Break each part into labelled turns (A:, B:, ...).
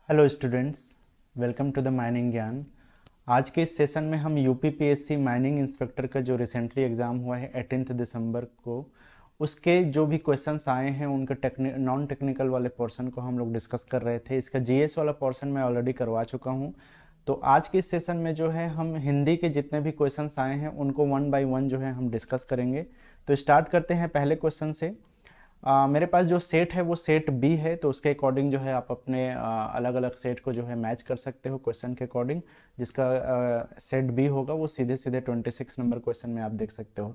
A: Hello students, welcome to the mining Gyan. आज के इस सेशन में हम यूपीपीएससी माइनिंग इंस्पेक्टर का जो रिसेंटली एग्ज़ाम हुआ है 18 दिसंबर को, उसके जो भी क्वेश्चंस आए हैं उनका नॉन टेक्निकल वाले पोर्शन को हम लोग डिस्कस कर रहे थे। इसका जीएस वाला पोर्शन मैं ऑलरेडी करवा चुका हूं। तो आज के इस सेशन में जो है हम हिंदी के जितने भी क्वेश्चंस आए हैं उनको वन बाय वन जो है हम डिस्कस करेंगे। तो स्टार्ट करते हैं पहले क्वेश्चन से। मेरे पास जो सेट है वो सेट बी है, तो उसके अकॉर्डिंग जो है आप अपने अलग अलग सेट को जो है मैच कर सकते हो क्वेश्चन के अकॉर्डिंग। जिसका सेट बी होगा वो सीधे सीधे 26 नंबर क्वेश्चन में आप देख सकते हो।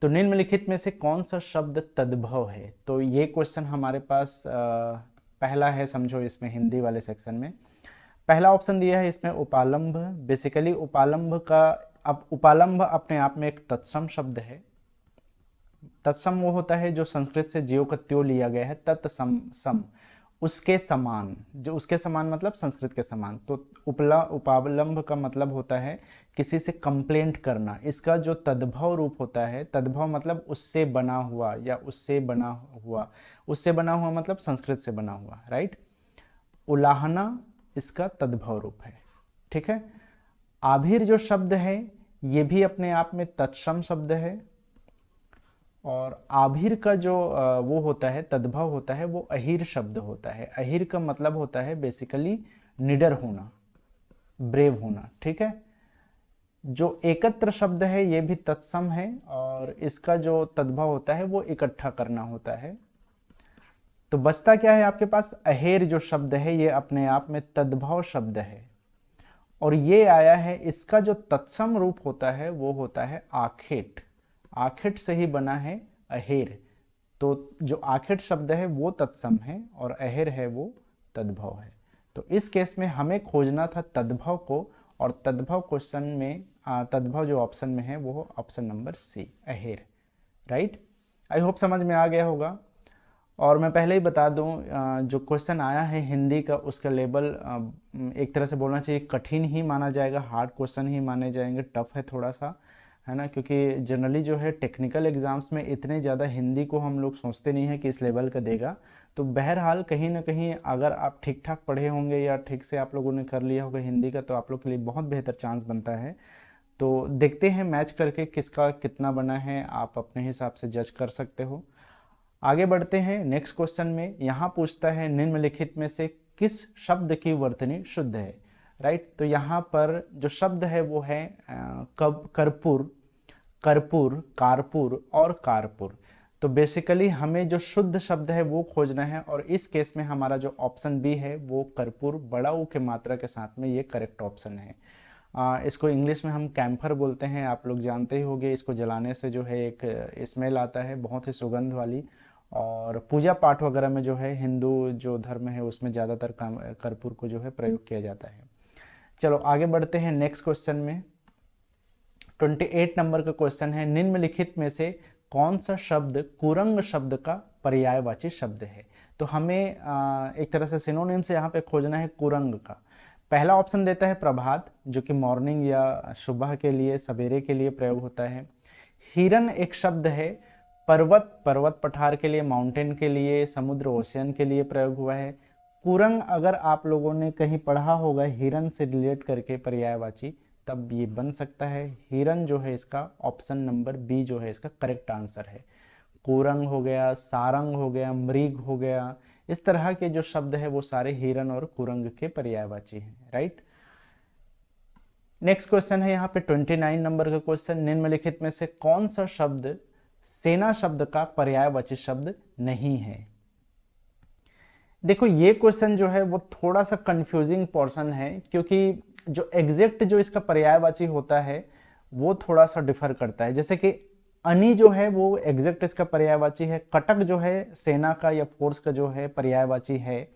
A: तो निम्नलिखित में से कौन सा शब्द तद्भव है? तो ये क्वेश्चन हमारे पास पहला है, समझो इसमें हिंदी वाले सेक्शन में पहला ऑप्शन दिया है इसमें उपालंभ। बेसिकली उपालंभ का, अब उपालंभ अपने आप में एक तत्सम शब्द है। तत्सम वो होता है जो संस्कृत से ज्यो का त्यो लिया गया है, तत्सम सम, उसके समान। जो उसके समान मतलब संस्कृत के समान। तो उपावलंब का मतलब होता है किसी से कंप्लेंट करना। इसका जो तद्भव रूप होता है, तद्भव मतलब उससे बना हुआ या उससे बना हुआ। उससे बना हुआ मतलब संस्कृत से बना हुआ, राइट। उलाहना इसका तद्भव रूप है, ठीक है। आभिर जो शब्द है ये भी अपने आप में तत्सम शब्द है। और आभिर का जो वो होता है तद्भव होता है वो अहिर शब्द होता है। अहिर का मतलब होता है बेसिकली निडर होना, ब्रेव होना, ठीक है। जो एकत्र शब्द है ये भी तत्सम है और इसका जो तद्भव होता है वो इकट्ठा करना होता है। तो बचता क्या है आपके पास? अहेर जो शब्द है ये अपने आप में तद्भव शब्द है और ये आया है, इसका जो तत्सम रूप होता है वो होता है आखेट। आखेट से ही बना है अहेर। तो जो आखेट शब्द है वो तत्सम है और अहेर है वो तद्भव है। तो इस केस में हमें खोजना था तद्भव को, और तद्भव क्वेश्चन में तद्भव जो ऑप्शन में है वो ऑप्शन नंबर सी, अहेर, राइट। आई होप समझ में आ गया होगा। और मैं पहले ही बता दूं, जो क्वेश्चन आया है हिंदी का उसका लेवल एक तरह से बोलना चाहिए कठिन ही माना जाएगा, हार्ड क्वेश्चन ही माने जाएंगे, टफ है थोड़ा सा, है ना। क्योंकि जनरली जो है टेक्निकल एग्जाम्स में इतने ज़्यादा हिंदी को हम लोग सोचते नहीं है कि इस लेवल का देगा। तो बहरहाल कहीं ना कहीं अगर आप ठीक ठाक पढ़े होंगे या ठीक से आप लोगों ने कर लिया होगा हिंदी का, तो आप लोग के लिए बहुत बेहतर चांस बनता है। तो देखते हैं मैच करके किसका कितना बना है, आप अपने हिसाब से जज कर सकते हो। आगे बढ़ते हैं नेक्स्ट क्वेश्चन में। यहाँ पूछता है निम्नलिखित में से किस शब्द की वर्तनी शुद्ध है, राइट। तो यहाँ पर जो शब्द है वो है कर्पूर, कर्पूर, कारपुर और कारपुर। तो बेसिकली हमें जो शुद्ध शब्द है वो खोजना है और इस केस में हमारा जो ऑप्शन बी है वो कर्पूर, बड़ा ऊ के मात्रा के साथ में ये करेक्ट ऑप्शन है। इसको इंग्लिश में हम कैम्फर बोलते हैं, आप लोग जानते ही होंगे। इसको जलाने से जो है एक स्मेल आता है बहुत ही सुगंध वाली, और पूजा पाठ वगैरह में जो है हिंदू जो धर्म है उसमें ज़्यादातर कर्पूर को जो है प्रयोग किया जाता है। चलो आगे बढ़ते हैं नेक्स्ट क्वेश्चन में। 28 नंबर का क्वेश्चन है, निम्नलिखित में से कौन सा शब्द कुरंग शब्द का पर्यायवाची शब्द है? तो हमें एक तरह से सिनोनिम से यहाँ पे खोजना है कुरंग का। पहला ऑप्शन देता है प्रभात, जो कि मॉर्निंग या सुबह के लिए, सवेरे के लिए प्रयोग होता है। हिरन एक शब्द है। पर्वत, पर्वत पठार के लिए, माउंटेन के लिए, समुद्र ओशियन के लिए प्रयोग हुआ है। कुरंग अगर आप लोगों ने कहीं पढ़ा होगा हिरन से रिलेट करके पर्यायवाची, तब ये बन सकता है। हिरन जो है इसका ऑप्शन नंबर बी जो है इसका करेक्ट आंसर है। कुरंग हो गया, सारंग हो गया, मृग हो गया, इस तरह के जो शब्द है वो सारे हिरन और कुरंग के पर्यायवाची हैं, राइट। नेक्स्ट क्वेश्चन है यहाँ पे 29 नंबर का क्वेश्चन, निम्नलिखित में से कौन सा शब्द सेना शब्द का पर्यायवाची शब्द नहीं है? देखो ये क्वेश्चन जो है वो थोड़ा सा कंफ्यूजिंग पोर्शन है, क्योंकि जो एग्जैक्ट जो इसका पर्यायवाची होता है वो थोड़ा सा डिफर करता है। जैसे कि अनि जो है वो एग्जैक्ट इसका पर्यायवाची है, कटक जो है सेना का या फोर्स का जो है पर्यायवाची है।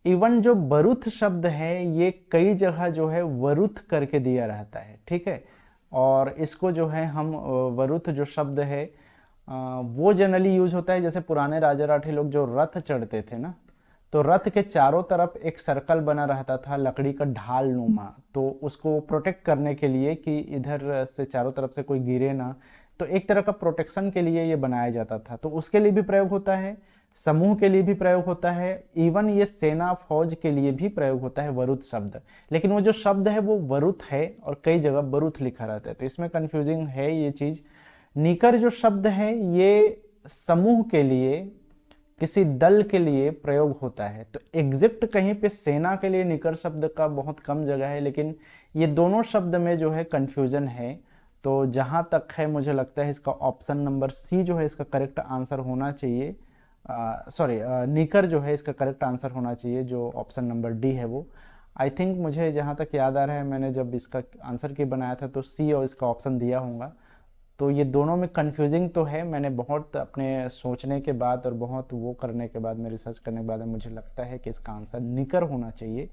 A: इवन जो वरुथ शब्द है ये कई जगह जो है वरुथ करके दिया रहता है, ठीक है। और इसको जो है हम वरुथ जो शब्द है वो जनरली यूज होता है, जैसे पुराने राजा राठी लोग जो रथ चढ़ते थे ना, तो रथ के चारों तरफ एक सर्कल बना रहता था लकड़ी का ढाल नुमा, तो उसको प्रोटेक्ट करने के लिए कि इधर से चारों तरफ से कोई गिरे ना, तो एक तरह का प्रोटेक्शन के लिए ये बनाया जाता था, तो उसके लिए भी प्रयोग होता है। समूह के लिए भी प्रयोग होता है, इवन ये सेना फौज के लिए भी प्रयोग होता है वरुथ शब्द। लेकिन वो जो शब्द है वो वरुथ है और कई जगह बरुथ लिखा रहता है, तो इसमें कंफ्यूजिंग है ये चीज। निकर जो शब्द है ये समूह के लिए, किसी दल के लिए प्रयोग होता है। तो एग्जिट कहीं पे सेना के लिए निकर शब्द का बहुत कम जगह है, लेकिन ये दोनों शब्द में जो है कंफ्यूजन है। तो जहां तक है मुझे लगता है इसका ऑप्शन नंबर सी जो है इसका करेक्ट आंसर होना चाहिए। सॉरी, निकर जो है इसका करेक्ट आंसर होना चाहिए, जो ऑप्शन नंबर डी है वो। आई थिंक मुझे जहाँ तक याद आ रहा है मैंने जब इसका आंसर की बनाया था तो सी और इसका ऑप्शन दिया होगा। तो ये दोनों में कंफ्यूजिंग तो है, मैंने बहुत अपने सोचने के बाद और बहुत वो करने के बाद में रिसर्च करने के बाद मुझे लगता है कि इसका आंसर निकर होना चाहिए।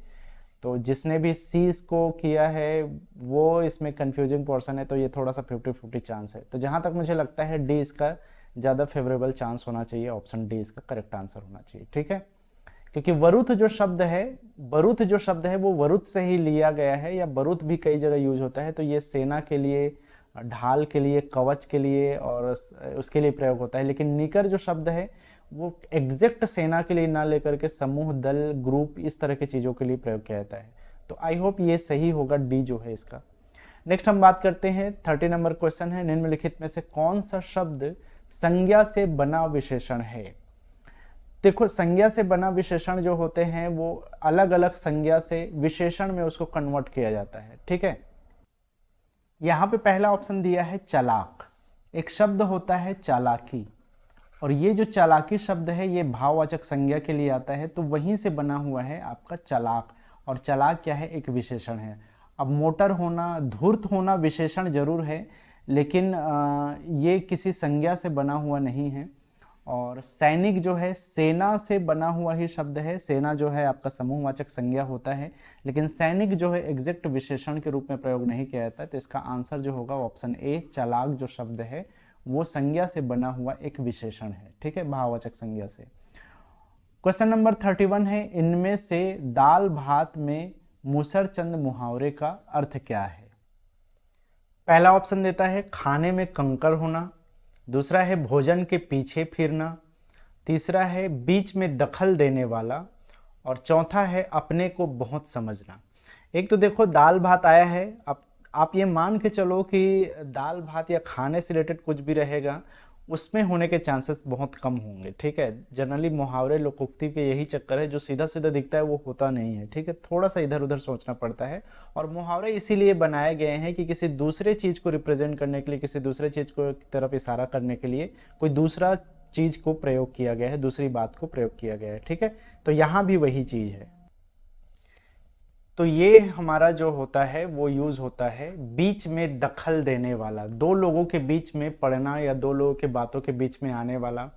A: तो जिसने भी सी इसको किया है वो इसमें कंफ्यूजिंग पोर्शन है, तो ये थोड़ा सा 50-50 चांस है। तो जहाँ तक मुझे लगता है डी इसका ज़्यादा फेवरेबल चांस होना चाहिए, ऑप्शन डी इसका करेक्ट आंसर होना चाहिए। ठीक है, क्योंकि वरुथ जो शब्द है, बरुथ जो शब्द है वो वरुथ से ही लिया गया है, या बरुथ भी कई जगह यूज होता है। तो ये सेना के लिए, ढाल के लिए, कवच के लिए और उसके लिए प्रयोग होता है। लेकिन निकर जो शब्द है वो एग्जैक्ट सेना के लिए ना लेकर के समूह, दल, ग्रुप, इस तरह की चीज़ों के लिए प्रयोग किया जाता है। तो आई होप ये सही होगा, डी जो है इसका। नेक्स्ट हम बात करते हैं 30 नंबर क्वेश्चन है, निम्नलिखित में से कौन सा शब्द संज्ञा से बना विशेषण है। देखो, संज्ञा से बना विशेषण जो होते हैं वो अलग अलग संज्ञा से विशेषण में उसको कन्वर्ट किया जाता है। ठीक है, यहां पे पहला ऑप्शन दिया है चालाक। एक शब्द होता है चालाकी, और ये जो चालाकी शब्द है ये भाववाचक संज्ञा के लिए आता है, तो वहीं से बना हुआ है आपका चालाक। और चालाक क्या है, एक विशेषण है। अब मोटर होना, धूर्त होना विशेषण जरूर है, लेकिन ये किसी संज्ञा से बना हुआ नहीं है। और सैनिक जो है सेना से बना हुआ ही शब्द है। सेना जो है आपका समूहवाचक संज्ञा होता है, लेकिन सैनिक जो है एग्जैक्ट विशेषण के रूप में प्रयोग नहीं किया जाता है। तो इसका आंसर जो होगा ऑप्शन ए, चालाक जो शब्द है वो संज्ञा से बना हुआ एक विशेषण है। ठीक है, भाववाचक संज्ञा से। क्वेश्चन नंबर 31 है, इनमें से दाल भात में मुसरचंद मुहावरे का अर्थ क्या है। पहला ऑप्शन देता है खाने में कंकर होना, दूसरा है भोजन के पीछे फिरना, तीसरा है बीच में दखल देने वाला, और चौथा है अपने को बहुत समझना। एक तो देखो दाल भात आया है, अब आप ये मान के चलो कि दाल भात या खाने से रिलेटेड कुछ भी रहेगा उसमें होने के चांसेस बहुत कम होंगे। ठीक है, जनरली मुहावरे लोकोक्ति के यही चक्कर है, जो सीधा सीधा दिखता है वो होता नहीं है। ठीक है, थोड़ा सा इधर उधर सोचना पड़ता है। और मुहावरे इसीलिए बनाए गए हैं कि किसी दूसरे चीज को रिप्रेजेंट करने के लिए, किसी दूसरे चीज को तरफ इशारा करने के लिए कोई दूसरा चीज को प्रयोग किया गया है, दूसरी बात को प्रयोग किया गया है। ठीक है, तो यहाँ भी वही चीज है। तो ये हमारा जो होता है वो यूज होता है बीच में दखल देने वाला, दो लोगों के बीच में पड़ना, या दो लोगों के बातों के बीच में आने वाला,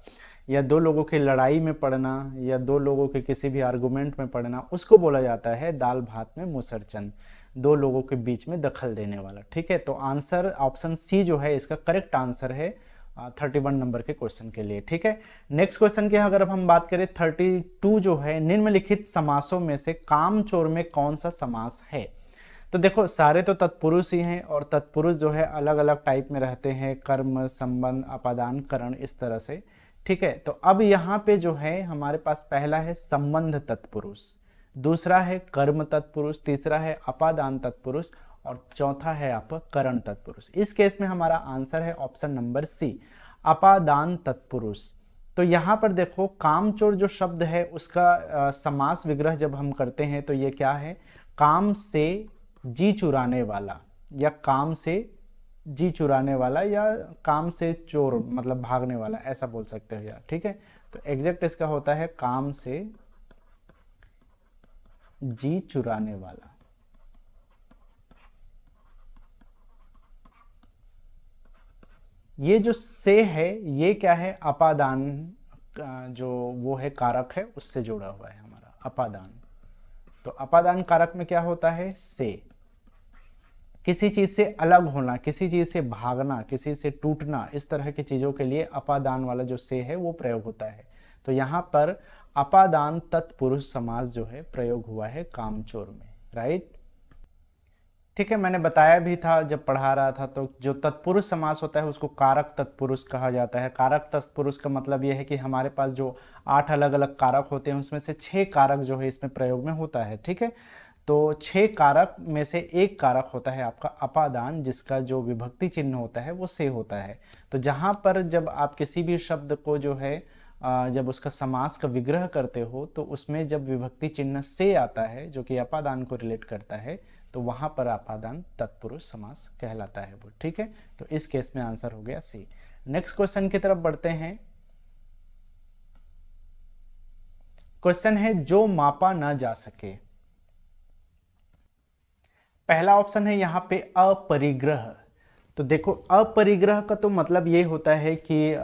A: या दो लोगों की लड़ाई में पड़ना, या दो लोगों के किसी भी आर्गुमेंट में पड़ना, उसको बोला जाता है दाल भात में मुसरचंद, दो लोगों के बीच में दखल देने वाला। ठीक है, तो आंसर ऑप्शन सी जो है इसका करेक्ट आंसर है 31 नंबर के क्वेश्चन के लिए। ठीक है, नेक्स्ट क्वेश्चन की अगर हम बात करें 32 जो है, निम्नलिखित समासों में से कामचोर में कौन सा समास है। तो देखो सारे तो तत्पुरुष ही हैं, और तत्पुरुष जो है अलग अलग टाइप में रहते हैं, कर्म, संबंध, अपादान, करण, इस तरह से। ठीक है, तो अब यहाँ पे जो है हमारे पास पहला है संबंध तत्पुरुष, दूसरा है कर्म तत्पुरुष, तीसरा है अपादान तत्पुरुष, और चौथा है आपका करण तत्पुरुष। इस केस में हमारा आंसर है ऑप्शन नंबर सी, अपादान तत्पुरुष। तो यहाँ पर देखो कामचोर जो शब्द है उसका समास विग्रह जब हम करते हैं तो ये क्या है, काम से जी चुराने वाला, या काम से जी चुराने वाला, या काम से चोर मतलब भागने वाला, ऐसा बोल सकते हो यार। ठीक है, तो एग्जैक्ट इसका होता है काम से जी चुराने वाला। ये जो से है ये क्या है, अपादान जो वो है कारक है उससे जुड़ा हुआ है हमारा अपादान। तो अपादान कारक में क्या होता है, से, किसी चीज से अलग होना, किसी चीज से भागना, किसी से टूटना, इस तरह की चीजों के लिए अपादान वाला जो से है वो प्रयोग होता है। तो यहाँ पर अपादान तत्पुरुष समास जो है प्रयोग हुआ है कामचोर में। राइट, ठीक है, मैंने बताया भी था जब पढ़ा रहा था, तो जो तत्पुरुष समास होता है उसको कारक तत्पुरुष कहा जाता है। कारक तत्पुरुष का मतलब यह है कि हमारे पास जो 8 अलग अलग कारक होते हैं उसमें से 6 कारक जो है इसमें प्रयोग में होता है। ठीक है, तो 6 कारक में से एक कारक होता है आपका अपादान, जिसका जो विभक्ति चिन्ह होता है वो से होता है। तो जहाँ पर जब आप किसी भी शब्द को जो है जब उसका समास का विग्रह करते हो तो उसमें जब विभक्ति चिन्ह से आता है जो कि अपादान को रिलेट करता है, तो वहां पर अपादान तत्पुरुष समास कहलाता है वो। ठीक है, तो इस केस में आंसर हो गया सी। नेक्स्ट क्वेश्चन की तरफ बढ़ते हैं। क्वेश्चन है जो मापा ना जा सके। पहला ऑप्शन है यहाँ पे अपरिग्रह। तो देखो, अपरिग्रह का तो मतलब ये होता है कि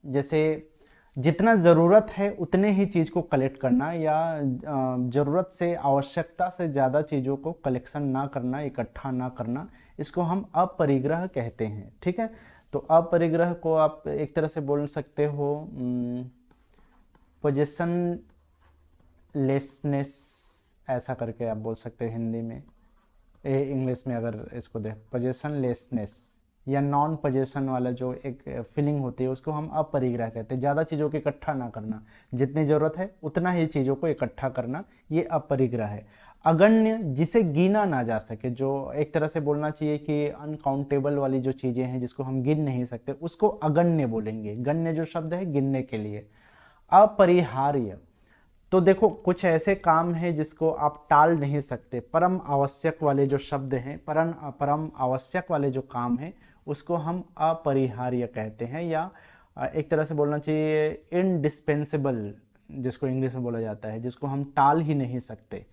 A: जैसे जितना ज़रूरत है उतने ही चीज़ को कलेक्ट करना, या ज़रूरत से आवश्यकता से ज़्यादा चीज़ों को कलेक्शन ना करना, इकट्ठा ना करना, इसको हम अपरिग्रह कहते हैं। ठीक है, तो अपरिग्रह को आप एक तरह से बोल सकते हो पोजेशन लेसनेस, ऐसा करके आप बोल सकते हैं हिंदी में। इंग्लिश में अगर इसको दें, पोजेशन लेसनेस या नॉन पोजेशन वाला जो एक फीलिंग होती है उसको हम अपरिग्रह कहते हैं। ज़्यादा चीज़ों को इकट्ठा ना करना, जितनी ज़रूरत है उतना ही चीज़ों को इकट्ठा करना, ये अपरिग्रह है। अगण्य, जिसे गिना ना जा सके, जो एक तरह से बोलना चाहिए कि अनकाउंटेबल वाली जो चीज़ें हैं जिसको हम गिन नहीं सकते उसको अगण्य बोलेंगे। गण्य जो शब्द है गिनने के लिए। अपरिहार्य, तो देखो कुछ ऐसे काम हैं जिसको आप टाल नहीं सकते, परम आवश्यक वाले जो शब्द हैं, परम आवश्यक वाले जो काम हैं उसको हम अपरिहार्य कहते हैं, या एक तरह से बोलना चाहिए इनडिस्पेंसेबल, जिसको इंग्लिश में बोला जाता है, जिसको हम टाल ही नहीं सकते।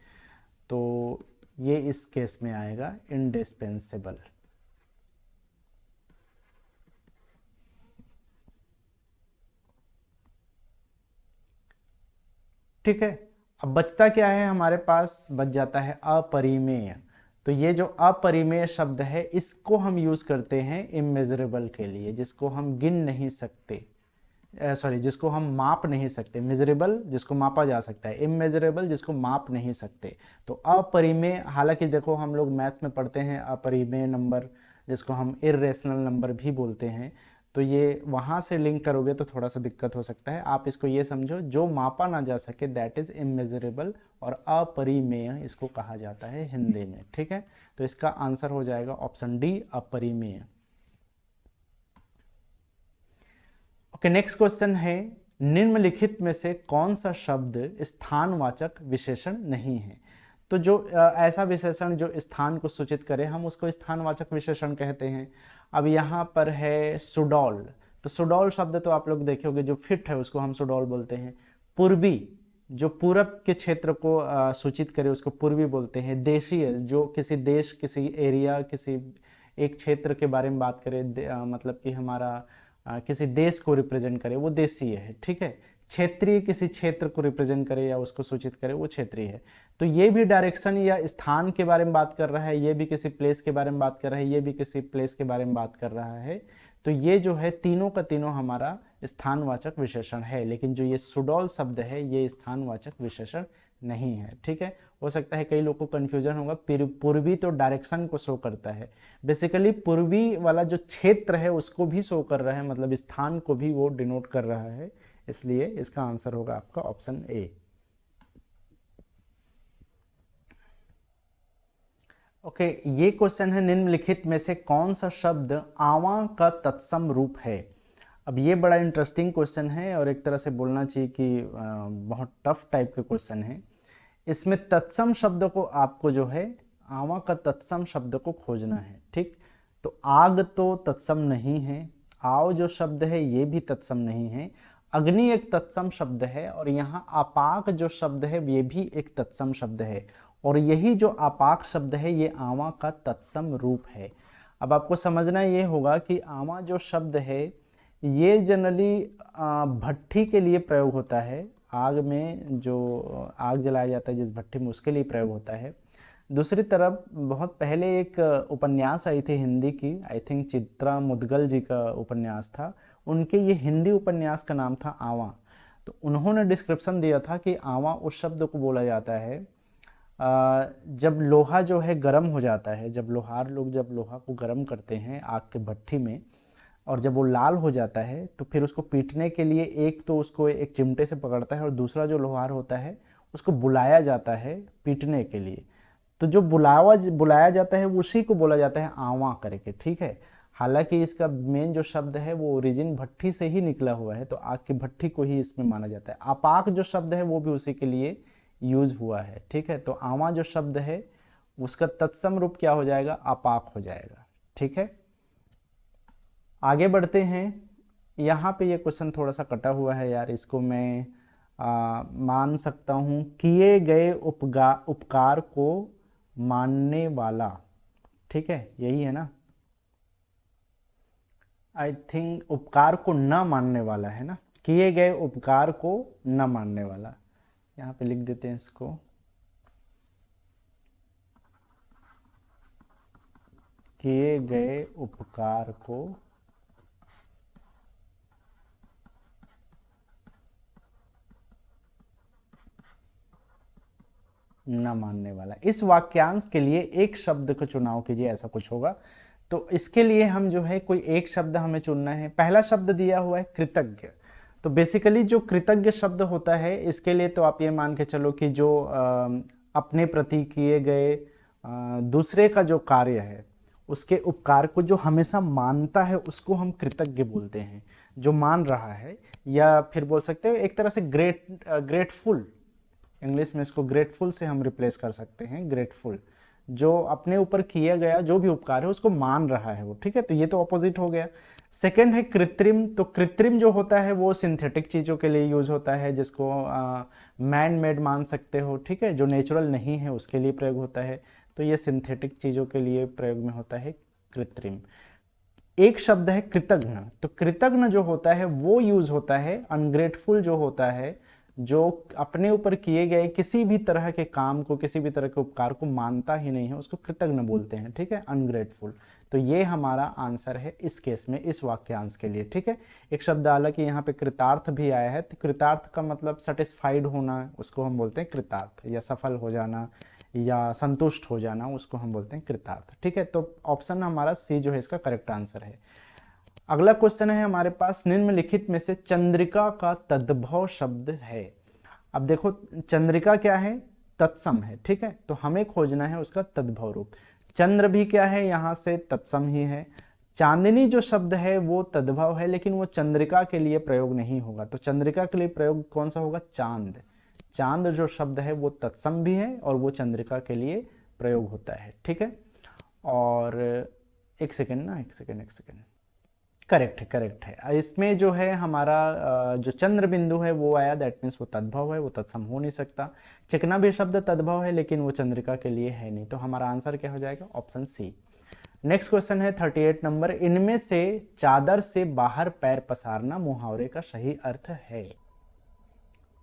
A: तो ये इस केस में आएगा इनडिस्पेंसेबल। ठीक है, अब बचता क्या है हमारे पास, बच जाता है अपरिमेय। तो ये जो अपरिमेय शब्द है इसको हम यूज करते हैं इमेजरेबल के लिए, जिसको हम गिन नहीं सकते, सॉरी जिसको हम माप नहीं सकते। मेजरेबल जिसको मापा जा सकता है, इमेजरेबल जिसको माप नहीं सकते। तो अपरिमेय, हालांकि देखो हम लोग मैथ्स में पढ़ते हैं अपरिमेय नंबर, जिसको हम इर्रेशनल नंबर भी बोलते हैं, तो ये वहाँ से लिंक करोगे तो थोड़ा सा दिक्कत हो सकता है। आप इसको ये समझो, जो मापा ना जा सके दैट इज इमेजरेबल, और अपरिमेय इसको कहा जाता है हिंदी में। ठीक है, तो इसका आंसर हो जाएगा ऑप्शन डी, अपरिमेय। ओके, नेक्स्ट क्वेश्चन है निम्नलिखित में से कौन सा शब्द स्थानवाचक विशेषण नहीं है। तो जो ऐसा विशेषण जो स्थान को सूचित करे हम उसको स्थानवाचक विशेषण कहते हैं। अब यहाँ पर है सुडौल, तो सुडौल शब्द तो आप लोग देखे होंगे, जो फिट है उसको हम सुडौल बोलते हैं। पूर्वी, जो पूरब के क्षेत्र को सूचित करे उसको पूर्वी बोलते हैं। देशीय, जो किसी देश, किसी एरिया, किसी एक क्षेत्र के बारे में बात करे, मतलब कि हमारा किसी देश को रिप्रेजेंट करे, वो देशीय है। ठीक है, क्षेत्रीय, किसी क्षेत्र को रिप्रेजेंट करे या उसको सूचित करे, वो क्षेत्रीय है। तो ये भी डायरेक्शन या स्थान के बारे में बात कर रहा है, ये भी किसी प्लेस के बारे में बात कर रहा है, ये भी किसी प्लेस के बारे में बात कर रहा है। तो ये जो है तीनों का तीनों हमारा स्थानवाचक विशेषण है, लेकिन जो ये सुडौल शब्द है ये स्थानवाचक विशेषण नहीं है। ठीक है, हो सकता है कई लोगों को कंफ्यूजन होगा, पूर्वी तो डायरेक्शन को शो करता है, बेसिकली पूर्वी वाला जो क्षेत्र है उसको भी शो कर रहा है, मतलब स्थान को भी वो डिनोट कर रहा है, इसलिए इसका आंसर होगा आपका ऑप्शन ए। ओके, ये क्वेश्चन है निम्नलिखित में से कौन सा शब्द आवा का तत्सम रूप है। अब ये बड़ा इंटरेस्टिंग क्वेश्चन है और एक तरह से बोलना चाहिए कि बहुत टफ टाइप का क्वेश्चन है। इसमें तत्सम शब्द को आपको जो है आवा का तत्सम शब्द को खोजना है। ठीक, तो आग तो तत्सम नहीं है, आव जो शब्द है ये भी तत्सम नहीं है, अग्नि एक तत्सम शब्द है, और यहाँ अपाक जो शब्द है ये भी एक तत्सम शब्द है, और यही जो अपाक शब्द है ये आवा का तत्सम रूप है। अब आपको समझना ये होगा कि आवा जो शब्द है ये जनरली भट्ठी के लिए प्रयोग होता है, आग में जो आग जलाया जाता है जिस भट्टी में, उसके लिए प्रयोग होता है। दूसरी तरफ बहुत पहले एक उपन्यास आई थी हिंदी की, आई थिंक चित्रा मुदगल जी का उपन्यास था, उनके ये हिंदी उपन्यास का नाम था आवा। तो उन्होंने डिस्क्रिप्शन दिया था कि आवा उस शब्द को बोला जाता है जब लोहा जो है गर्म हो जाता है, जब लोहार लोग जब लोहा को गर्म करते हैं आग के भट्ठी में, और जब वो लाल हो जाता है तो फिर उसको पीटने के लिए एक तो उसको एक चिमटे से पकड़ता है और दूसरा जो लोहार होता है उसको बुलाया जाता है पीटने के लिए। तो जो बुलाया जाता है उसी को बोला जाता है आवा करके, ठीक है। हालांकि इसका मेन जो शब्द है वो ओरिजिन भट्ठी से ही निकला हुआ है, तो आग की भट्ठी को ही इसमें माना जाता है। आपाक जो शब्द है वो भी उसी के लिए यूज हुआ है, ठीक है। तो आवा जो शब्द है उसका तत्सम रूप क्या हो जाएगा, आपाक हो जाएगा, ठीक है। आगे बढ़ते हैं। यहाँ पे ये क्वेश्चन थोड़ा सा कटा हुआ है यार, इसको मैं मान सकता हूँ। किए गए उपकार को मानने वाला, ठीक है, यही है ना। आई थिंक उपकार को न मानने वाला है ना, किए गए उपकार को न मानने वाला। यहाँ पे लिख देते हैं इसको, किए गए उपकार को न मानने वाला। इस वाक्यांश के लिए एक शब्द का चुनाव कीजिए, ऐसा कुछ होगा। तो इसके लिए हम जो है कोई एक शब्द हमें चुनना है। पहला शब्द दिया हुआ है कृतज्ञ। तो बेसिकली जो कृतज्ञ शब्द होता है इसके लिए तो आप ये मान के चलो कि जो अपने प्रति किए गए दूसरे का जो कार्य है उसके उपकार को जो हमेशा मानता है उसको हम कृतज्ञ बोलते हैं, जो मान रहा है। या फिर बोल सकते हो एक तरह से ग्रेटफुल, इंग्लिश में इसको ग्रेटफुल से हम रिप्लेस कर सकते हैं, ग्रेटफुल। जो अपने ऊपर किया गया जो भी उपकार है उसको मान रहा है वो, ठीक है। तो ये तो ऑपोजिट हो गया। सेकंड है कृत्रिम। तो कृत्रिम जो होता है वो सिंथेटिक चीज़ों के लिए यूज होता है, जिसको मैन मेड मान सकते हो, ठीक है, जो नेचुरल नहीं है उसके लिए प्रयोग होता है। तो ये सिंथेटिक चीज़ों के लिए प्रयोग में होता है कृत्रिम। एक शब्द है कृतज्ञ। तो कृतज्ञ जो होता है वो यूज होता है अनग्रेटफुल जो होता है, जो अपने ऊपर किए गए किसी भी तरह के काम को, किसी भी तरह के उपकार को मानता ही नहीं है, उसको कृतज्ञ बोलते हैं, ठीक है, अनग्रेटफुल। तो ये हमारा आंसर है इस केस में, इस वाक्यांश के लिए, ठीक है। एक शब्द हालांकि यहाँ पे कृतार्थ भी आया है, तो कृतार्थ का मतलब सेटिस्फाइड होना, उसको हम बोलते हैं कृतार्थ, या सफल हो जाना या संतुष्ट हो जाना, उसको हम बोलते हैं कृतार्थ, ठीक है। तो ऑप्शन हमारा सी जो है इसका करेक्ट आंसर है। अगला क्वेश्चन है हमारे पास, निम्नलिखित में से चंद्रिका का तद्भव शब्द है। अब देखो चंद्रिका क्या है, तत्सम है, ठीक है। तो हमें खोजना है उसका तद्भव रूप। चंद्र भी क्या है, यहां से तत्सम ही है। चांदनी जो शब्द है वो तद्भव है, लेकिन वो चंद्रिका के लिए प्रयोग नहीं होगा। तो चंद्रिका के लिए प्रयोग कौन सा होगा, चांद। चांद जो शब्द है वो तत्सम भी है और वो चंद्रिका के लिए प्रयोग होता है, ठीक है। और एक सेकेंड, करेक्ट है। इसमें जो है हमारा जो चंद्र बिंदु है वो आया, दैट मीन्स वो तद्भव है, वो तत्सम हो नहीं सकता। चिकना भी शब्द तद्भव है लेकिन वो चंद्रिका के लिए है नहीं। तो हमारा आंसर क्या हो जाएगा, ऑप्शन सी। नेक्स्ट क्वेश्चन है 38 नंबर, इनमें से चादर से बाहर पैर पसारना मुहावरे का सही अर्थ है।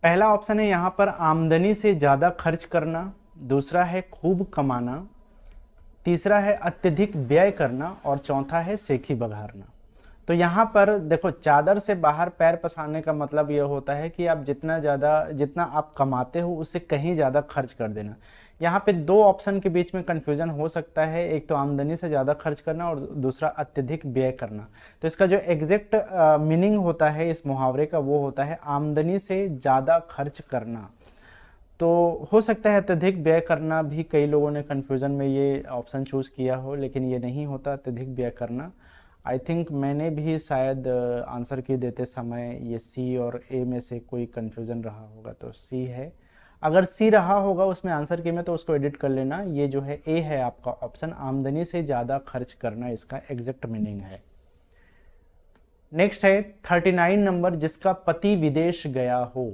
A: पहला ऑप्शन है यहाँ पर आमदनी से ज्यादा खर्च करना, दूसरा है खूब कमाना, तीसरा है अत्यधिक व्यय करना और चौथा है सेखी बघारना। तो यहाँ पर देखो चादर से बाहर पैर पसारने का मतलब ये होता है कि आप जितना आप कमाते हो उससे कहीं ज़्यादा खर्च कर देना। यहाँ पे दो ऑप्शन के बीच में कंफ्यूजन हो सकता है, एक तो आमदनी से ज़्यादा खर्च करना और दूसरा अत्यधिक व्यय करना। तो इसका जो एग्जैक्ट मीनिंग होता है इस मुहावरे का वो होता है आमदनी से ज़्यादा खर्च करना। तो हो सकता है अत्यधिक व्यय करना भी कई लोगों ने कन्फ्यूज़न में ये ऑप्शन चूज़ किया हो, लेकिन ये नहीं होता अत्यधिक व्यय करना। आई थिंक मैंने भी शायद आंसर की देते समय ये सी और ए में से कोई कन्फ्यूज़न रहा होगा, तो सी है। अगर सी रहा होगा उसमें आंसर की में तो उसको एडिट कर लेना। ये जो है ए है आपका ऑप्शन, आमदनी से ज़्यादा खर्च करना इसका एग्जैक्ट मीनिंग है। नेक्स्ट है 39 नंबर, जिसका पति विदेश गया हो।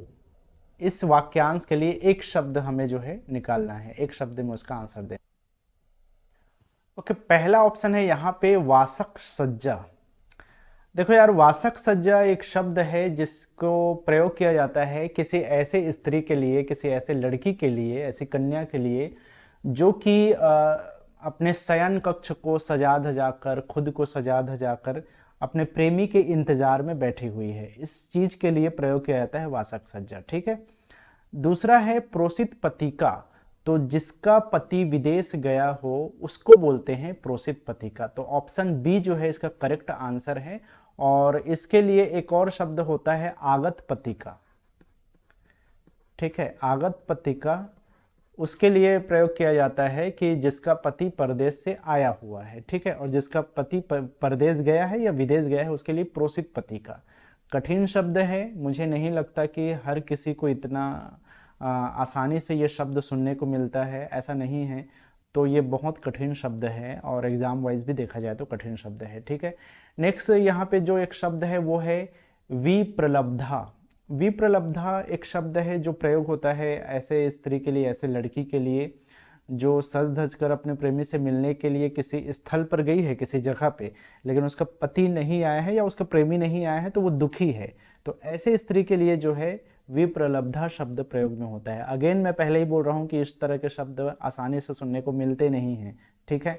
A: इस वाक्यांश के लिए एक शब्द हमें जो है निकालना है, एक शब्द में उसका आंसर देना। ओके, पहला ऑप्शन है यहाँ पे वासक सज्जा। देखो यार, वासक सज्जा एक शब्द है जिसको प्रयोग किया जाता है किसी ऐसे स्त्री के लिए, किसी ऐसे लड़की के लिए, ऐसी कन्या के लिए जो कि अपने शयन कक्ष को सजा धजा कर, खुद को सजा धजा कर अपने प्रेमी के इंतजार में बैठी हुई है। इस चीज के लिए प्रयोग किया जाता है वासक सज्जा, ठीक है। दूसरा है प्रोसित पतिका। तो जिसका पति विदेश गया हो उसको बोलते हैं प्रोसित पति का। तो ऑप्शन बी जो है इसका करेक्ट आंसर है। और इसके लिए एक और शब्द होता है आगत पति का। ठीक है, आगत पति का उसके लिए प्रयोग किया जाता है कि जिसका पति परदेश से आया हुआ है। ठीक है, और जिसका पति परदेश गया है या विदेश गया है उसके लिए प्रोसित पति का। कठिन शब्द है, मुझे नहीं लगता कि हर किसी को इतना आसानी से ये शब्द सुनने को मिलता है, ऐसा नहीं है। तो ये बहुत कठिन शब्द है और एग्जाम वाइज भी देखा जाए तो कठिन शब्द है। ठीक है, नेक्स्ट यहाँ पे जो एक शब्द है वो है विप्रलब्धा। विप्रलब्धा एक शब्द है जो प्रयोग होता है ऐसे स्त्री के लिए, ऐसे लड़की के लिए जो सज धज कर अपने प्रेमी से मिलने के लिए किसी स्थल पर गई है, किसी जगह पे, लेकिन उसका पति नहीं आया है या उसका प्रेमी नहीं आया है तो वो दुखी है। तो ऐसे स्त्री के लिए जो है विप्रलब्धा शब्द प्रयोग में होता है। अगेन मैं पहले ही बोल रहा हूँ कि इस तरह के शब्द आसानी से सुनने को मिलते नहीं हैं। ठीक है,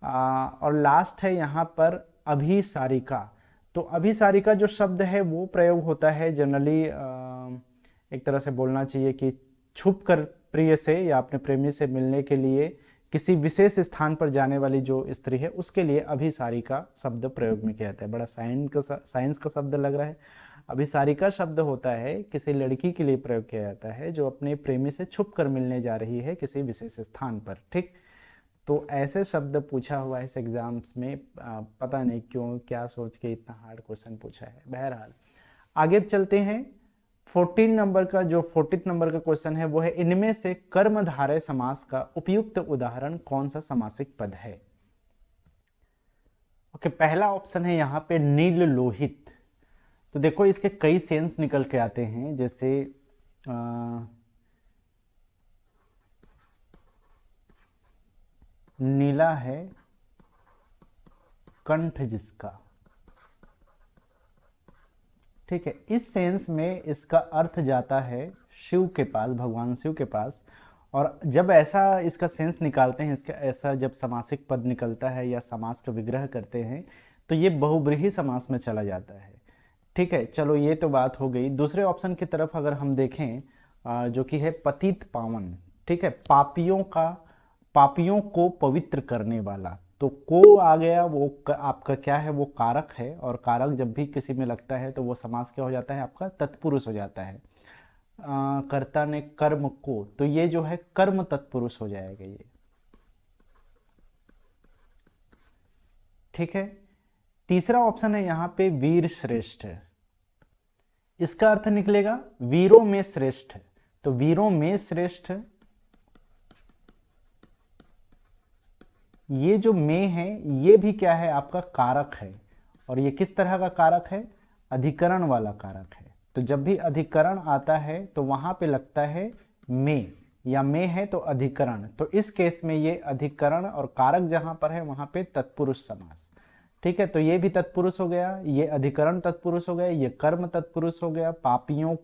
A: और लास्ट है यहाँ पर अभिसारिका। तो अभिसारिका जो शब्द है वो प्रयोग होता है जनरली, एक तरह से बोलना चाहिए कि छुप कर प्रिय से या अपने प्रेमी से मिलने के लिए किसी विशेष स्थान पर जाने वाली जो स्त्री है उसके लिए अभिसारिका शब्द प्रयोग में किया जाता है। बड़ा साइंस का शब्द लग रहा है। अभिसारिका शब्द होता है किसी लड़की के लिए प्रयोग किया जाता है जो अपने प्रेमी से छुप कर मिलने जा रही है किसी विशेष स्थान पर। ठीक, तो ऐसे शब्द पूछा हुआ है इस एग्जाम्स में, पता नहीं क्यों, क्या सोच के इतना हार्ड क्वेश्चन पूछा है। बहरहाल आगे चलते हैं। 14 नंबर का जो 14 नंबर का क्वेश्चन है वो है इनमें से कर्मधारय समास का उपयुक्त उदाहरण कौन सा समासिक पद है। ओके, पहला ऑप्शन है यहाँ पे नील लोहित। तो देखो इसके कई सेंस निकल के आते हैं, जैसे नीला है कंठ जिसका। ठीक है, इस सेंस में इसका अर्थ जाता है शिव के पास, भगवान शिव के पास। और जब ऐसा इसका सेंस निकालते हैं, इसका ऐसा जब समासिक पद निकलता है या समास का विग्रह करते हैं तो ये बहुब्रीहि समास में चला जाता है। ठीक है, चलो ये तो बात हो गई। दूसरे ऑप्शन की तरफ अगर हम देखें जो कि है पतित पावन। ठीक है, पापियों को पवित्र करने वाला। तो को आ गया, वो आपका क्या है, वो कारक है। और कारक जब भी किसी में लगता है तो वो समास क्या हो जाता है, आपका तत्पुरुष हो जाता है। कर्ता ने कर्म को, तो ये जो है कर्म तत्पुरुष हो जाएगा ये। ठीक है, तीसरा ऑप्शन है यहाँ पे वीर श्रेष्ठ। इसका अर्थ निकलेगा वीरों में श्रेष्ठ। तो वीरों में श्रेष्ठ, ये जो में है ये भी क्या है, आपका कारक है। और ये किस तरह का कारक है, अधिकरण वाला कारक है। तो जब भी अधिकरण आता है तो वहां पे लगता है में, या में है तो अधिकरण। तो इस केस में ये अधिकरण और कारक जहां पर है वहां पे तत्पुरुष समास। ठीक है, तो ये भी तत्पुरुष हो गया, ये अधिकरण तत्पुरुष हो गया, ये कर्म तत्पुरुष हो गया। पापियों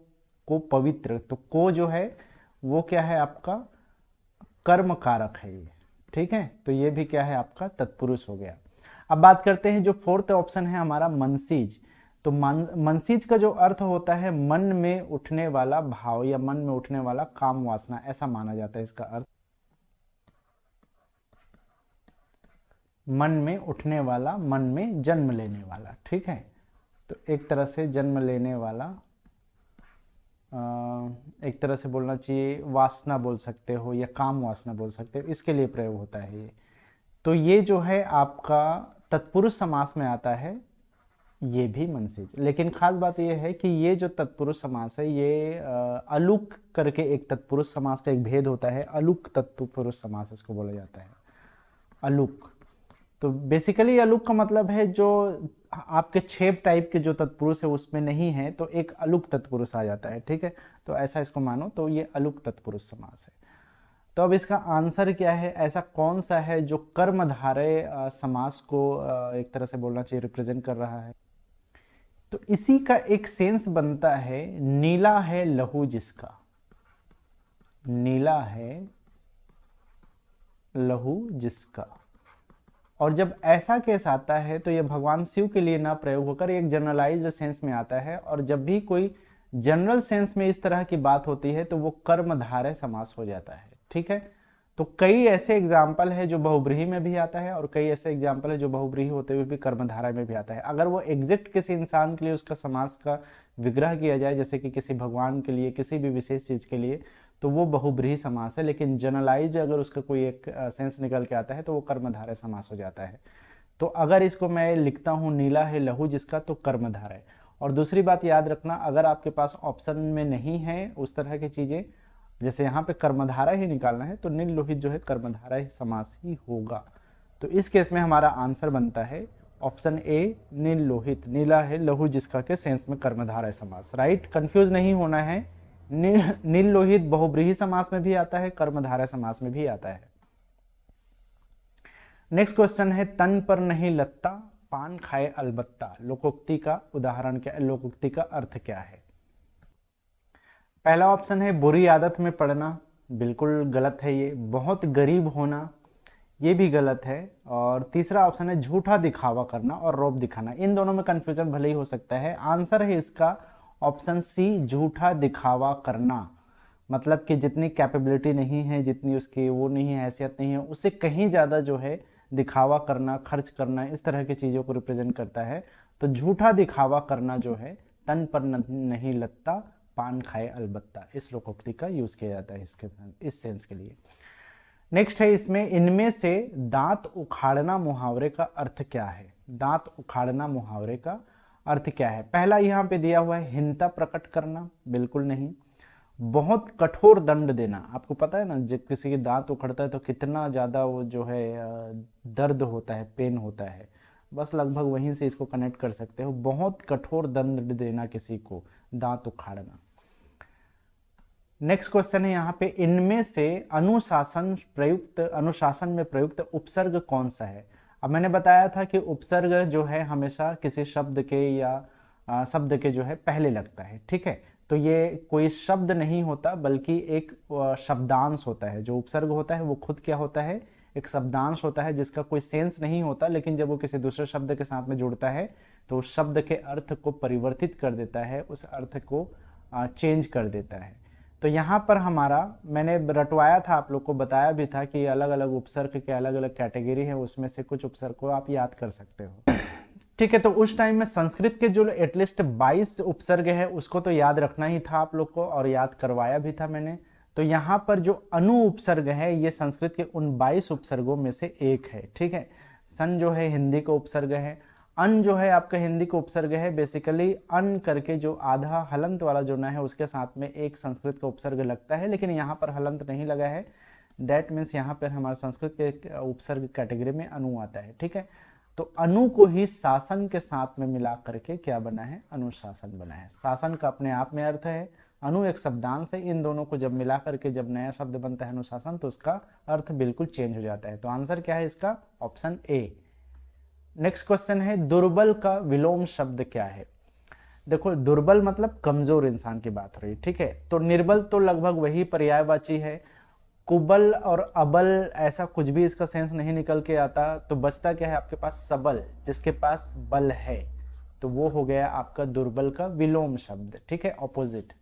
A: को पवित्र, तो को जो है वो क्या है, आपका कर्म कारक है ये। ठीक है, तो ये भी क्या है, आपका तत्पुरुष हो गया। अब बात करते हैं जो फोर्थ ऑप्शन है हमारा मनसीज। तो मनसीज का जो अर्थ होता है मन में उठने वाला भाव या मन में उठने वाला काम वासना, ऐसा माना जाता है इसका अर्थ। मन में उठने वाला, मन में जन्म लेने वाला। ठीक है, तो एक तरह से जन्म लेने वाला, एक तरह से बोलना चाहिए वासना बोल सकते हो या काम वासना बोल सकते हो, इसके लिए प्रयोग होता है ये। तो ये जो है आपका तत्पुरुष समास में आता है, ये भी मनसीज। लेकिन खास बात ये है कि ये जो तत्पुरुष समास है ये अलुक करके एक तत्पुरुष समास का एक भेद होता है, अलुक तत्पुरुष समास इसको बोला जाता है, अलुक। तो बेसिकली अलुक का मतलब है जो आपके छेप टाइप के जो तत्पुरुष है उसमें नहीं है, तो एक अलुक तत्पुरुष आ जाता है। ठीक है, तो ऐसा इसको मानो, तो ये अलुक तत्पुरुष समास है। तो अब इसका आंसर क्या है, ऐसा कौन सा है जो कर्मधारय समास को एक तरह से बोलना चाहिए रिप्रेजेंट कर रहा है। तो इसी का एक सेंस बनता है नीला है लहू जिसका। नीला है लहू जिसका। और जब ऐसा केस आता है तो यह भगवान शिव के लिए ना प्रयोग होकर एक जनरलाइज्ड सेंस में आता है। और जब भी कोई जनरल सेंस में इस तरह की बात होती है तो वो कर्मधारय समास हो जाता है। ठीक है, तो कई ऐसे एग्जाम्पल है जो बहुब्रीहि में भी आता है और कई ऐसे एग्जाम्पल है जो बहुब्रीहि होते हुए भी कर्मधारय में भी आता है। अगर वो एग्जैक्ट किसी इंसान के लिए उसका समास का विग्रह किया जाए, जैसे कि किसी भगवान के लिए, किसी भी विशेष चीज के लिए, तो वो बहुब्रीहि समास है। लेकिन जनरलाइज अगर उसका कोई एक सेंस निकल के आता है तो वो कर्मधारय समास हो जाता है। तो अगर इसको मैं लिखता हूं नीला है लहू जिसका, तो कर्मधारय। और दूसरी बात याद रखना, अगर आपके पास ऑप्शन में नहीं है उस तरह की चीजें, जैसे यहाँ पे कर्मधारय ही निकालना है, तो नील लोहित जो है कर्मधारय समास ही होगा। तो इस केस में हमारा आंसर बनता है ऑप्शन ए, नील लोहित। नीला है लहू जिसका के सेंस में कर्मधारय समास। राइट, कंफ्यूज नहीं होना है। नील लोहित बहुब्रीहि समास में भी आता है, कर्मधारय समास में भी आता है। नेक्स्ट क्वेश्चन है, तन पर नहीं लत्ता पान खाए अलबत्ता, लोकोक्ति का उदाहरण क्या है, लोकोक्ति का अर्थ क्या है। पहला ऑप्शन है बुरी आदत में पड़ना, बिल्कुल गलत है ये। बहुत गरीब होना, ये भी गलत है। और तीसरा ऑप्शन है झूठा दिखावा करना और रौब दिखाना। इन दोनों में कंफ्यूजन भले ही हो सकता है। आंसर है इसका ऑप्शन सी, झूठा दिखावा करना। मतलब कि जितनी कैपेबिलिटी नहीं है, जितनी उसकी वो नहीं है, हैसियत नहीं है, उससे कहीं ज़्यादा जो है दिखावा करना, खर्च करना, इस तरह की चीज़ों को रिप्रेजेंट करता है। तो झूठा दिखावा करना जो है, तन पर नहीं लत्ता पान खाए अलबत्ता, इस लोकोक्ति का यूज किया जाता है इस सेंस के लिए। नेक्स्ट है इसमें, इनमें से दांत उखाड़ना मुहावरे का अर्थ क्या है। दांत उखाड़ना मुहावरे का अर्थ क्या है। पहला यहाँ पे दिया हुआ है हिंता प्रकट करना, बिल्कुल नहीं। बहुत कठोर दंड देना, आपको पता है ना, जब किसी की दांत उखड़ता है तो कितना ज्यादा वो जो है दर्द होता है, पेन होता है। बस लगभग वहीं से इसको कनेक्ट कर सकते हो। बहुत कठोर दंड देना किसी को, दांत उखाड़ना। नेक्स्ट क्वेश्चन है यहाँ पे, इनमें से अनुशासन में प्रयुक्त उपसर्ग कौन सा है। अब मैंने बताया था कि उपसर्ग जो है हमेशा किसी शब्द के या शब्द के जो है पहले लगता है, ठीक है। तो ये कोई शब्द नहीं होता बल्कि एक शब्दांश होता है। जो उपसर्ग होता है वो खुद क्या होता है, एक शब्दांश होता है जिसका कोई सेंस नहीं होता, लेकिन जब वो किसी दूसरे शब्द के साथ में जुड़ता है तो उस शब्द के अर्थ को परिवर्तित कर देता है, उस अर्थ को चेंज कर देता है। तो यहाँ पर हमारा, मैंने रटवाया था, आप लोग को बताया भी था कि अलग अलग उपसर्ग के अलग अलग कैटेगरी है, उसमें से कुछ उपसर्ग को आप याद कर सकते हो, ठीक है। तो उस टाइम में संस्कृत के जो एटलीस्ट 22 उपसर्ग है उसको तो याद रखना ही था आप लोग को, और याद करवाया भी था मैंने। तो यहाँ पर जो अनु उपसर्ग है ये संस्कृत के उन 22 उपसर्गों में से एक है, ठीक है। सन जो है हिंदी का उपसर्ग है, अन जो है आपका हिंदी का उपसर्ग है। बेसिकली अन करके जो आधा हलंत वाला जो ना है उसके साथ में एक संस्कृत का उपसर्ग लगता है, लेकिन यहाँ पर हलंत नहीं लगा है। दैट मीन्स यहाँ पर हमारे संस्कृत के उपसर्ग कैटेगरी में अनु आता है, ठीक है। तो अनु को ही शासन के साथ में मिला करके क्या बना है, अनुशासन बना है। शासन का अपने आप में अर्थ है, अनु एक शब्दांश है। इन दोनों को जब मिला करके जब नया शब्द बनता है अनुशासन, तो उसका अर्थ बिल्कुल चेंज हो जाता है। तो आंसर क्या है इसका, ऑप्शन ए। नेक्स्ट क्वेश्चन है, दुर्बल का विलोम शब्द क्या है। देखो, दुर्बल मतलब कमजोर इंसान की बात हो रही है, ठीक है। तो निर्बल तो लगभग वही पर्यायवाची है। कुबल और अबल ऐसा कुछ भी इसका सेंस नहीं निकल के आता। तो बचता क्या है आपके पास, सबल, जिसके पास बल है। तो वो हो गया आपका दुर्बल का विलोम शब्द, ठीक है, ऑपोजिट।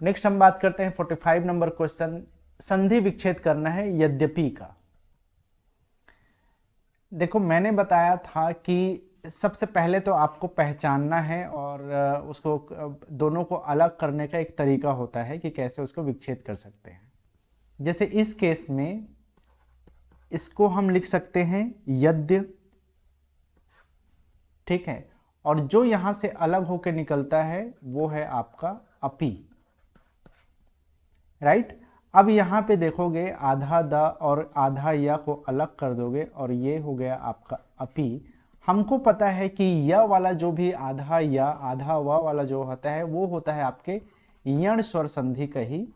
A: नेक्स्ट हम बात करते हैं 45 नंबर क्वेश्चन, संधि विच्छेद करना है यद्यपि का। देखो, मैंने बताया था कि सबसे पहले तो आपको पहचानना है और उसको दोनों को अलग करने का एक तरीका होता है कि कैसे उसको विच्छेद कर सकते हैं। जैसे इस केस में इसको हम लिख सकते हैं यद्य, ठीक है। और जो यहां से अलग होकर निकलता है वो है आपका अपि, राइट। अब यहां पे देखोगे आधा द और आधा या को अलग कर दोगे और ये हो गया आपका अपि। हमको पता है कि य वाला जो भी आधा या आधा व वाला जो होता है वो होता है आपके यण स्वर संधि का ही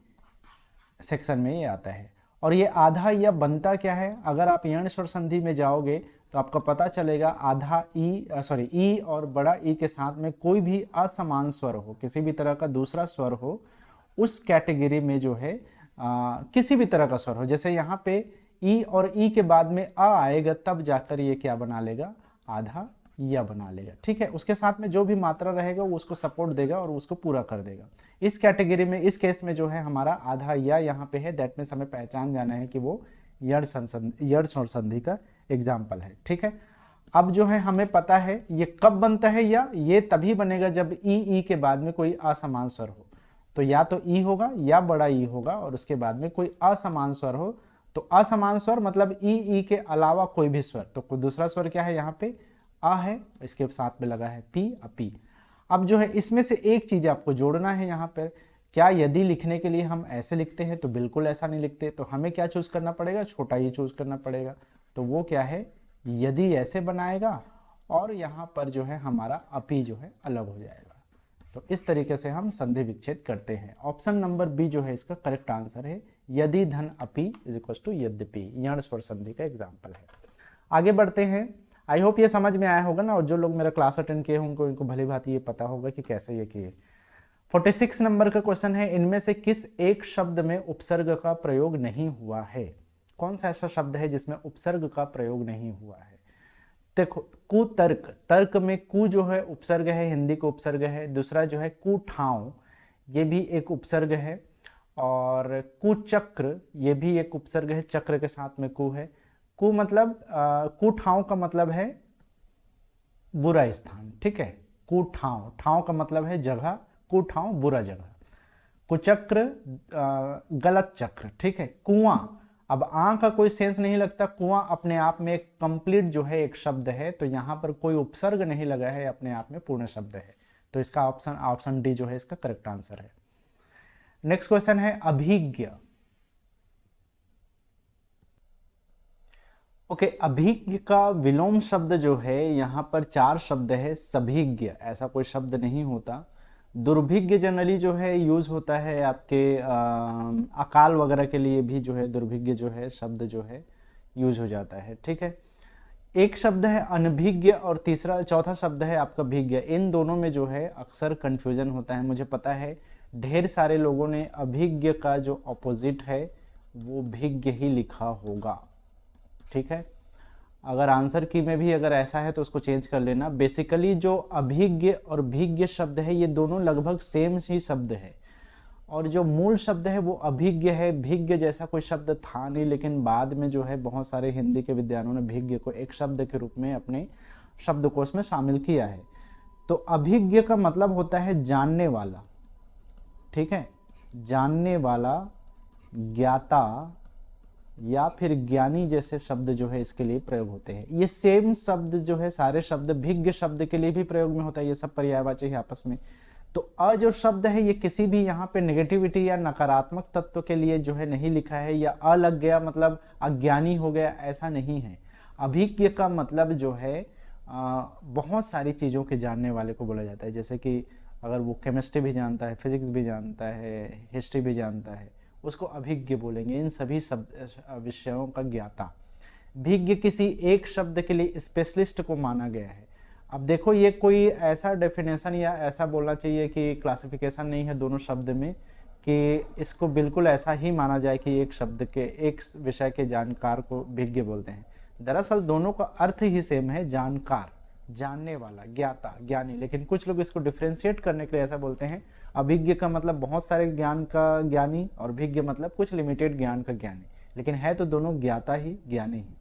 A: सेक्शन में ये आता है। और ये आधा या बनता क्या है, अगर आप यण स्वर संधि में जाओगे तो आपका पता चलेगा आधा ई और बड़ा ई के साथ में कोई भी असमान स्वर हो, किसी भी तरह का दूसरा स्वर हो, उस कैटेगरी में जो है किसी भी तरह का स्वर हो। जैसे यहाँ पे ई और ई के बाद में अ आएगा, तब जाकर ये क्या बना लेगा, आधा या बना लेगा। ठीक है, उसके साथ में जो भी मात्रा रहेगा वो उसको सपोर्ट देगा और उसको पूरा कर देगा। इस कैटेगरी में, इस केस में जो है हमारा आधा या यहाँ पे है, दैट मीन्स हमें पहचान जाना है कि वो यर्स और संधि का एग्जाम्पल है। ठीक है, अब जो है हमें पता है ये कब बनता है, या ये तभी बनेगा जब ई के बाद में कोई असमान स्वर हो। तो या तो ई होगा या बड़ा ई होगा और उसके बाद में कोई असमान स्वर हो। तो असमान स्वर मतलब ई के अलावा कोई भी स्वर। तो कोई दूसरा स्वर क्या है, यहाँ पे आ है, इसके साथ में लगा है पी, अपी। अब जो है इसमें से एक चीज आपको जोड़ना है यहाँ पर। क्या यदि लिखने के लिए हम ऐसे लिखते हैं? तो बिल्कुल ऐसा नहीं लिखते। तो हमें क्या चूज करना पड़ेगा? छोटा ही चूज करना पड़ेगा। तो वो क्या है, यदि ऐसे बनाएगा और यहाँ पर जो है हमारा अपी जो है अलग हो जाएगा। तो इस तरीके से हम संधि विच्छेद करते हैं। ऑप्शन नंबर बी जो है इसका करेक्ट आंसर है। यदि धन अपी इज इक्वल टू यद्यपि, यण स्वर संधि का एग्जाम्पल है। आगे बढ़ते हैं। आई होप ये समझ में आया होगा ना, और जो लोग मेरा क्लास अटेंड किए होंगे इनको भली भांति ये पता होगा कि कैसे ये किए। 46 नंबर का क्वेश्चन है, इनमें से किस एक शब्द में उपसर्ग का प्रयोग नहीं हुआ है? कौन सा ऐसा शब्द है जिसमें उपसर्ग का प्रयोग नहीं हुआ है? देखो, कुतर्क, तर्क में कु जो है उपसर्ग है, हिंदी को उपसर्ग है। दूसरा जो है कुठाव, ये भी एक उपसर्ग है। और कुचक्र, ये भी एक उपसर्ग है, चक्र के साथ में कु है। कु मतलब कुठाव का मतलब है बुरा स्थान। ठीक है, कुठाव, ठाव का मतलब है जगह, कुठाव बुरा जगह। कुचक्र गलत चक्र। ठीक है, कुआं, अब आ का कोई सेंस नहीं लगता। कुआं अपने आप में एक कंप्लीट जो है एक शब्द है, तो यहां पर कोई उपसर्ग नहीं लगा है, अपने आप में पूर्ण शब्द है। तो इसका ऑप्शन डी जो है इसका करेक्ट आंसर है। नेक्स्ट क्वेश्चन है अभिज्ञ। ओके, अभिज्ञ का विलोम शब्द जो है यहां पर 4 शब्द है। सभिज्ञ ऐसा कोई शब्द नहीं होता। दुर्भिज्ञ जनरली जो है यूज होता है आपके अकाल वगैरह के लिए भी जो है दुर्भिज्ञ जो है शब्द जो है यूज हो जाता है। ठीक है, एक शब्द है अनभिज्ञ और चौथा शब्द है आपका भिज्ञ। इन दोनों में जो है अक्सर कंफ्यूजन होता है। मुझे पता है ढेर सारे लोगों ने अभिज्ञ का जो ऑपोजिट है वो भिज्ञ ही लिखा होगा। ठीक है, अगर आंसर की में भी अगर ऐसा है तो उसको चेंज कर लेना। बेसिकली जो अभिज्ञ और भिज्ञ शब्द है ये दोनों लगभग सेम ही शब्द है, और जो मूल शब्द है वो अभिज्ञ है। भिज्ञ जैसा कोई शब्द था नहीं, लेकिन बाद में जो है बहुत सारे हिंदी के विद्वानों ने भिज्ञ को एक शब्द के रूप में अपने शब्दकोश में शामिल किया है। तो अभिज्ञ का मतलब होता है जानने वाला। ठीक है, जानने वाला, ज्ञाता या फिर ज्ञानी जैसे शब्द जो है इसके लिए प्रयोग होते हैं। ये सेम शब्द जो है सारे शब्द भिज्ञ शब्द के लिए भी प्रयोग में होता है। ये सब पर्यायवाची है आपस में। तो अ जो शब्द है ये किसी भी यहाँ पे नेगेटिविटी या नकारात्मक तत्व के लिए जो है नहीं लिखा है, या अ लग गया मतलब अज्ञानी हो गया, ऐसा नहीं है। अभिज्ञ का मतलब जो है बहुत सारी चीज़ों के जानने वाले को बोला जाता है। जैसे कि अगर वो केमिस्ट्री भी जानता है, फिजिक्स भी जानता है, हिस्ट्री भी जानता है, उसको अभिज्ञ बोलेंगे। इन सभी विषयों का ज्ञाता। भिज्ञ किसी एक शब्द के लिए स्पेशलिस्ट को माना गया है। अब देखो ये कोई ऐसा डेफिनेशन या ऐसा बोलना चाहिए कि क्लासिफिकेशन नहीं है दोनों शब्द में कि इसको बिल्कुल ऐसा ही माना जाए कि एक शब्द के एक विषय के जानकार को भिज्ञ बोलते हैं। दरअसल दोनों का अर्थ ही सेम है, जानकार, जानने वाला, ज्ञाता, ज्ञानी। लेकिन कुछ लोग इसको डिफ्रेंशिएट करने के लिए ऐसा बोलते हैं, अभिज्ञ का मतलब बहुत सारे ज्ञान का ज्ञानी और भिज्ञ मतलब कुछ लिमिटेड ज्ञान का ज्ञानी। लेकिन है तो दोनों ज्ञाता ही, ज्ञानी ही।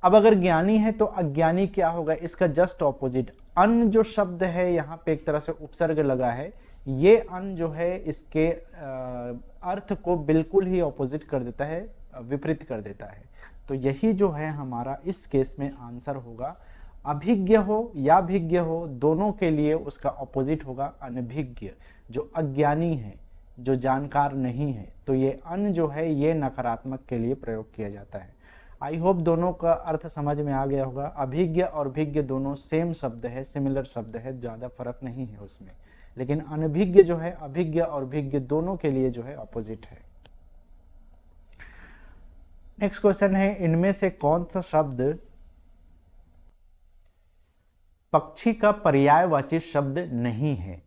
A: अब अगर ज्ञानी है तो अज्ञानी क्या होगा? इसका जस्ट ऑपोजिट। अन जो शब्द है यहाँ पे एक तरह से उपसर्ग लगा है, ये अन जो है इसके अर्थ को बिल्कुल ही ऑपोजिट कर देता है, विपरीत कर देता है। तो यही जो है हमारा इस केस में आंसर होगा। अभिज्ञ हो या भिज्ञ हो, दोनों के लिए उसका ऑपोजिट होगा अनभिज्ञ, जो अज्ञानी है, जो जानकार नहीं है। तो ये अन जो है ये नकारात्मक के लिए प्रयोग किया जाता है। आई होप दोनों का अर्थ समझ में आ गया होगा। अभिज्ञ और भिज्ञ दोनों सेम शब्द है, सिमिलर शब्द है, ज़्यादा फर्क नहीं है उसमें। लेकिन अनभिज्ञ जो है अभिज्ञ और भिज्ञ दोनों के लिए जो है ऑपोजिट है। नेक्स्ट क्वेश्चन है, इनमें से कौन सा शब्द पक्षी का पर्यायवाची शब्द नहीं है?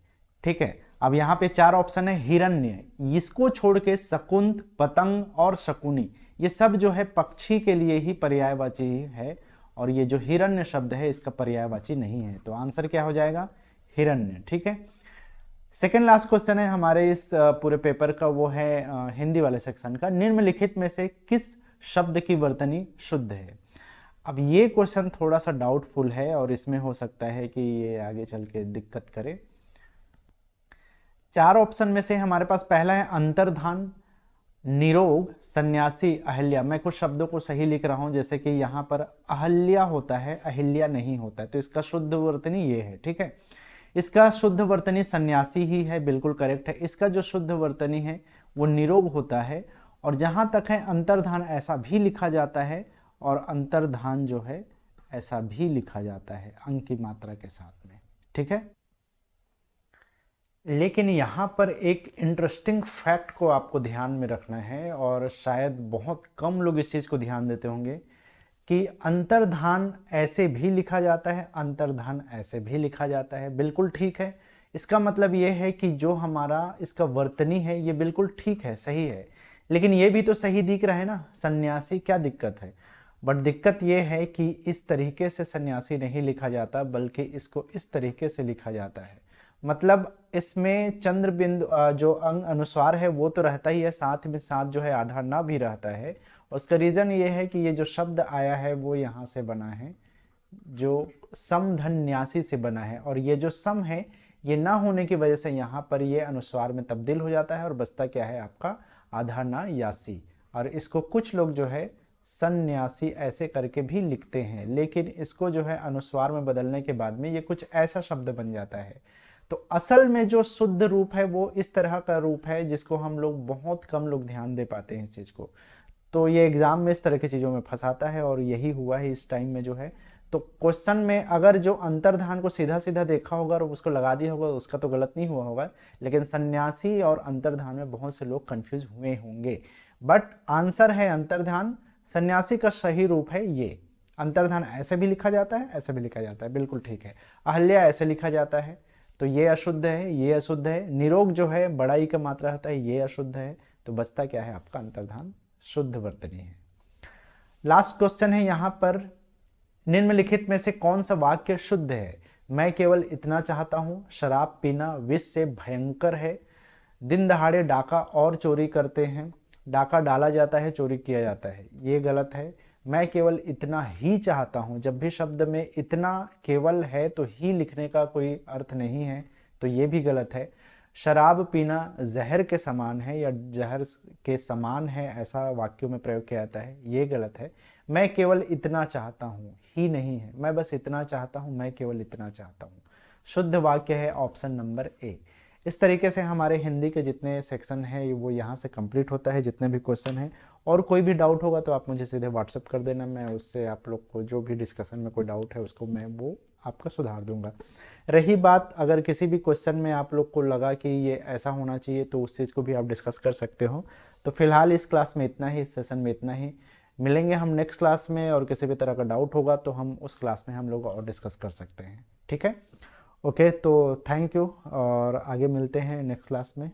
A: ठीक है, अब यहाँ पे 4 ऑप्शन है। हिरण्य, इसको छोड़ के शकुंत, पतंग और शकुनी, ये सब जो है पक्षी के लिए ही पर्यायवाची है। और ये जो हिरण्य शब्द है इसका पर्यायवाची नहीं है, तो आंसर क्या हो जाएगा? हिरण्य। ठीक है। सेकेंड लास्ट क्वेश्चन है हमारे इस पूरे पेपर का, वो है हिंदी वाले सेक्शन का। निम्नलिखित में से किस शब्द की वर्तनी शुद्ध है? अब ये क्वेश्चन थोड़ा सा डाउटफुल है और इसमें हो सकता है कि ये आगे चल के दिक्कत करे। 4 ऑप्शन में से हमारे पास पहला है अंतर्धान, निरोग, सन्यासी, अहिल्या। मैं कुछ शब्दों को सही लिख रहा हूं, जैसे कि यहां पर अहल्या होता है, अहिल्या नहीं होता है, तो इसका शुद्ध वर्तनी ये है। ठीक है, इसका शुद्ध वर्तनी सन्यासी ही है, बिल्कुल करेक्ट है। इसका जो शुद्ध वर्तनी है वो निरोग होता है। और जहां तक है अंतर्धान, ऐसा भी लिखा जाता है, और अंतर्धान जो है ऐसा भी लिखा जाता है अंक की मात्रा के साथ में। ठीक है, लेकिन यहाँ पर एक इंटरेस्टिंग फैक्ट को आपको ध्यान में रखना है, और शायद बहुत कम लोग इस चीज़ को ध्यान देते होंगे कि अंतर्धान ऐसे भी लिखा जाता है, अंतर्धान ऐसे भी लिखा जाता है। बिल्कुल ठीक है, इसका मतलब ये है कि जो हमारा इसका वर्तनी है ये बिल्कुल ठीक है, सही है। लेकिन ये भी तो सही दिख रहा है ना, सन्यासी, क्या दिक्कत है? बट दिक्कत ये है कि इस तरीके से सन्यासी नहीं लिखा जाता, बल्कि इसको इस तरीके से लिखा जाता है। मतलब इसमें चंद्र बिंदु जो अंग अनुस्वार है वो तो रहता ही है, साथ में साथ जो है आधार ना भी रहता है। उसका रीजन ये है कि ये जो शब्द आया है वो यहाँ से बना है, जो समधन्यासी से बना है, और ये जो सम है ये ना होने की वजह से यहाँ पर ये अनुस्वार में तब्दील हो जाता है और बचता क्या है आपका आधार ना यासी। और इसको कुछ लोग जो है सन्यासी ऐसे करके भी लिखते हैं, लेकिन इसको जो है अनुस्वार में बदलने के बाद में ये कुछ ऐसा शब्द बन जाता है। तो असल में जो शुद्ध रूप है वो इस तरह का रूप है, जिसको हम लोग बहुत कम लोग ध्यान दे पाते हैं इस चीज़ को। तो ये एग्जाम में इस तरह की चीज़ों में फंसाता है, और यही हुआ है इस टाइम में जो है। तो क्वेश्चन में अगर जो अंतर्धान को सीधा सीधा देखा होगा और उसको लगा दिया होगा, उसका तो गलत नहीं हुआ होगा, लेकिन सन्यासी और अंतर्धान में बहुत से लोग कंफ्यूज हुए होंगे। बट आंसर है अंतर्धान। सन्यासी का सही रूप है ये। अंतर्धान ऐसे भी लिखा जाता है, ऐसे भी लिखा जाता है, बिल्कुल ठीक है। अहल्या ऐसे लिखा जाता है, तो ये अशुद्ध है, ये अशुद्ध है। निरोग जो है बड़ाई का मात्रा होता है, ये अशुद्ध है। तो बचता क्या है आपका अंतर्धान शुद्ध वर्तनी है। लास्ट क्वेश्चन है यहाँ पर, निम्नलिखित में से कौन सा वाक्य शुद्ध है? मैं केवल इतना चाहता हूं, शराब पीना विष से भयंकर है, दिन दहाड़े डाका और चोरी करते हैं, डाका डाला जाता है, चोरी किया जाता है, ये गलत है। मैं केवल इतना ही चाहता हूं, जब भी शब्द में इतना केवल है तो ही लिखने का कोई अर्थ नहीं है, तो ये भी गलत है। शराब पीना जहर के समान है या जहर के समान है, ऐसा वाक्यों में प्रयोग किया जाता है, ये गलत है। मैं केवल इतना चाहता हूँ ही नहीं है, मैं बस इतना चाहता हूँ, मैं केवल इतना चाहता हूँ। शुद्ध वाक्य है ऑप्शन नंबर ए। इस तरीके से हमारे हिंदी के जितने सेक्शन हैं वो यहाँ से कंप्लीट होता है, जितने भी क्वेश्चन हैं। और कोई भी डाउट होगा तो आप मुझे सीधे व्हाट्सअप कर देना, मैं उससे आप लोग को जो भी डिस्कशन में कोई डाउट है उसको मैं वो आपका सुधार दूंगा। रही बात अगर किसी भी क्वेश्चन में आप लोग को लगा कि ये ऐसा होना चाहिए, तो उस चीज़ को भी आप डिस्कस कर सकते हो। तो फिलहाल इस क्लास में इतना ही, इस सेशन में इतना ही। मिलेंगे हम नेक्स्ट क्लास में, और किसी भी तरह का डाउट होगा तो हम उस क्लास में हम लोग और डिस्कस कर सकते हैं। ठीक है, ओके, तो थैंक यू, और आगे मिलते हैं नेक्स्ट क्लास में।